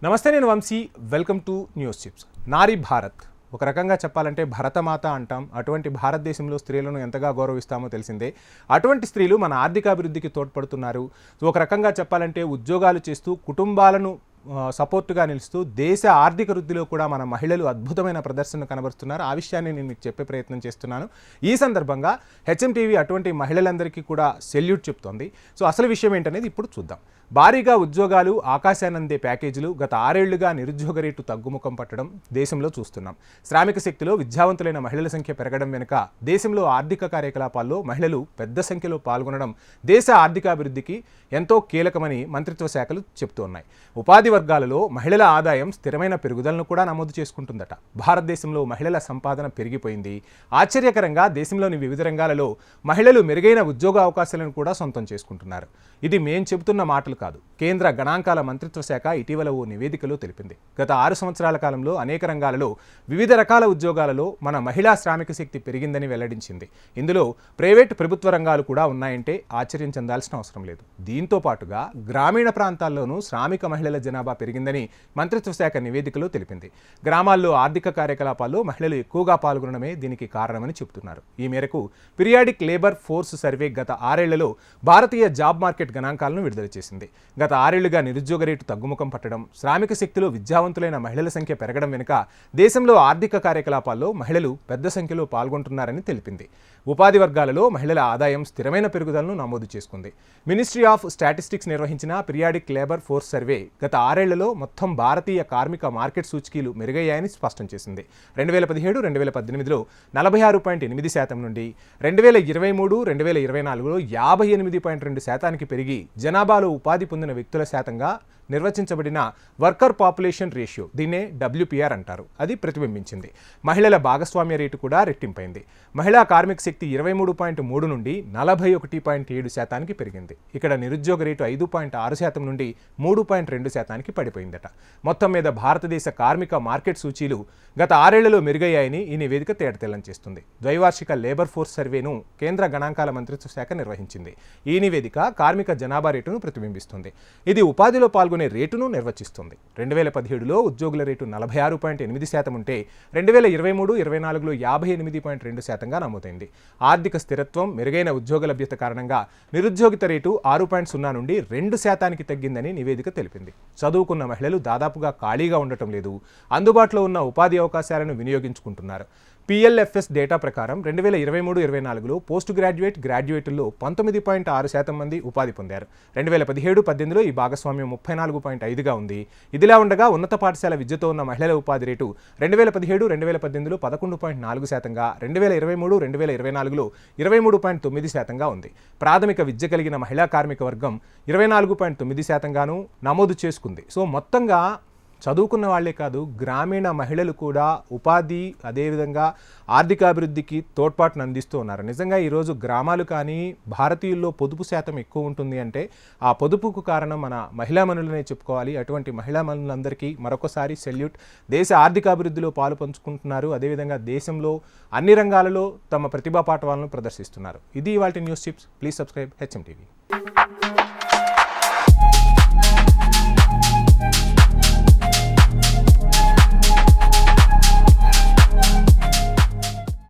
నమస్తే, నేను Vamshi. Welcome to news chips. నారీ భారత్ ఒక రకంగా చెప్పాలంటే భరతమాత అంటాం. అటువంటి భారతదేశంలో స్త్రీలను ఎంతగా గౌరవిస్తామో తెలిసిందే. అటువంటి స్త్రీలు మన ఆర్థికాభివృద్ధికి తోడ్పడుతున్నారు. ఒక రకంగా చెప్పాలంటే ఉద్యోగాలు చేస్తూ కుటుంబాలను సపోర్టుగా నిలుస్తూ దేశ ఆర్థిక వృద్ధిలో కూడా మన మహిళలు అద్భుతమైన ప్రదర్శన కనబరుస్తున్నారు. ఆ విషయాన్ని నేను మీకు చెప్పే ప్రయత్నం చేస్తున్నాను. ఈ సందర్భంగా హెచ్ఎంటీవీ అటువంటి మహిళలందరికీ కూడా సెల్యూట్ చెప్తోంది. సో అసలు విషయం ఏంటనేది ఇప్పుడు చూద్దాం. భారీగా ఉద్యోగాలు, ఆకాశానందే ప్యాకేజీలు, గత 6 ఏళ్లుగా నిరుద్యోగ రేటు తగ్గుముఖం పట్టడం దేశంలో చూస్తున్నాం. శ్రామిక శక్తిలో విద్యావంతులైన మహిళల సంఖ్య పెరగడం వెనుక దేశంలో ఆర్థిక కార్యకలాపాల్లో మహిళలు పెద్ద సంఖ్యలో పాల్గొనడం దేశ ఆర్థికాభివృద్ధికి ఎంతో కీలకమని మంత్రిత్వ శాఖలు చెబుతున్నాయి. ఉపాధి వర్గాలలో మహిళల ఆదాయం స్థిరమైన పెరుగుదలను కూడా నమోదు చేసుకుంటుందట. భారతదేశంలో మహిళల సంపాదన పెరిగిపోయింది. ఆశ్చర్యకరంగా దేశంలోని వివిధ రంగాలలో మహిళలు మెరుగైన ఉద్యోగ అవకాశాలను కూడా సొంతం చేసుకుంటున్నారు. ఇది మేం చెబుతున్న మాటలు కాదు. కేంద్ర గణాంకాల మంత్రిత్వ శాఖ ఇటీవల ఓ నివేదికలో తెలిపింది. గత 6 సంవత్సరాల కాలంలో అనేక రంగాలలో వివిధ రకాల ఉద్యోగాలలో మన మహిళా శ్రామిక శక్తి పెరిగిందని వెల్లడించింది. ఇందులో ప్రైవేట్, ప్రభుత్వ రంగాలు కూడా ఉన్నాయంటే ఆశ్చర్యం చెందాల్సిన అవసరం లేదు. దీంతో పాటుగా గ్రామీణ ప్రాంతాల్లోనూ శ్రామిక మహిళల జనాభా పెరిగిందని మంత్రిత్వ శాఖ నివేదికలో తెలిపింది. గ్రామాల్లో ఆర్థిక కార్యకలాపాల్లో మహిళలు ఎక్కువగా పాల్గొనడమే దీనికి కారణమని చెబుతున్నారు. ఈ మేరకు పీరియాడిక్ లేబర్ ఫోర్స్ సర్వే గత 6 ఏళ్లలో భారతీయ జాబ్ మార్కెట్ గణాంకాలను విడుదల చేసింది. గత 6 ఏళ్లుగా నిరుద్యోగ రేటు తగ్గుముఖం పట్టడం, శ్రామిక శక్తిలో విద్యావంతులైన మహిళల సంఖ్య పెరగడం వెనుక దేశంలో ఆర్థిక కార్యకలాపాల్లో మహిళలు పెద్ద సంఖ్యలో పాల్గొంటున్నారని తెలిపింది. ఉపాధి వర్గాలలో మహిళల ఆదాయం స్థిరమైన పెరుగుదలను నమోదు చేసుకుంది. మినిస్ట్రీ ఆఫ్ స్టాటిస్టిక్స్ నిర్వహించిన పీరియాడిక్ లేబర్ ఫోర్స్ సర్వే గత 6 ఏళ్లలో మొత్తం భారతీయ కార్మిక మార్కెట్ సూచికలు మెరుగయ్యాయని స్పష్టం చేసింది. 2017-2018లో 46.8% నుండి 2023-2024లో 58.2% పెరిగి జనాభాలో ఉపాధి పొందిన వ్యక్తుల శాతంగా నిర్వచించబడిన వర్కర్ పాపులేషన్ రేషియో, దీన్నే WPR అంటారు, అది ప్రతిబింబించింది. మహిళల భాగస్వామ్య రేటు కూడా రెట్టింపైంది. మహిళా కార్మిక శక్తి 23.3 నుండి 41.7% పెరిగింది. ఇక్కడ నిరుద్యోగ రేటు 5.6% నుండి 3.2% పడిపోయిందట. మొత్తం మీద భారతదేశ కార్మిక మార్కెట్ సూచీలు గత 6 ఏళ్లలో మెరుగయ్యాయని ఈ నివేదిక తేటతెల్లం చేస్తుంది. ద్వైవార్షిక లేబర్ ఫోర్స్ సర్వేను కేంద్ర గణాంకాల మంత్రిత్వ శాఖ నిర్వహించింది. ఈ నివేదిక కార్మిక జనాభా రేటును ప్రతిబింబిస్తుంది. ఇది ఉపాధిలో పాల్గొనే రేటును నిర్వచిస్తుంది. 2017లో ఉద్యోగుల రేటు 46.8% ఉంటే 2023-24లో 58.2%గా నమోదైంది. ఆర్థిక స్థిరత్వం, మెరుగైన ఉద్యోగ లభ్యత కారణంగా నిరుద్యోగిత రేటు 6.0 నుండి 2% తగ్గిందని నివేదిక తెలిపింది. చదువుకున్న మహిళలు దాదాపుగా ఖాళీగా ఉండటం లేదు, అందుబాటులో ఉన్న ఉపాధి అవకాశాలను వినియోగించుకుంటున్నారు. PLFS డేటా ప్రకారం 2023-24లో పోస్ట్ గ్రాడ్యుయేట్లో 19.6% మంది ఉపాధి పొందారు. 2017-18లో ఈ భాగస్వామ్యం 34.5గా ఉంది. ఇదిలా ఉండగా ఉన్నత పాఠశాల విద్యతో ఉన్న మహిళల ఉపాధి రేటు 2017-2018లో 11.4%గా, 2023-2024లో 23.9%గా ఉంది. ప్రాథమిక విద్య కలిగిన మహిళా కార్మిక వర్గం 24.9%గాను నమోదు చేసుకుంది. సో మొత్తంగా చదువుకున్న వాళ్లే కాదు, గ్రామీణ మహిళలు కూడా ఉపాధి, అదేవిధంగా ఆర్థికాభివృద్ధికి తోడ్పాటును అందిస్తూ ఉన్నారు. నిజంగా ఈరోజు గ్రామాలు కానీ భారతీయుల్లో పొదుపు శాతం ఎక్కువ ఉంటుంది అంటే ఆ పొదుపుకు కారణం మన మహిళా మనులనే చెప్పుకోవాలి. అటువంటి మహిళా మనులందరికీ మరొకసారి సెల్యూట్. దేశ ఆర్థికాభివృద్ధిలో పాలు పంచుకుంటున్నారు, అదేవిధంగా దేశంలో అన్ని రంగాలలో తమ ప్రతిభా పాఠవాలను ప్రదర్శిస్తున్నారు. ఇది ఇవాల్టి news chips. Please subscribe HM TV.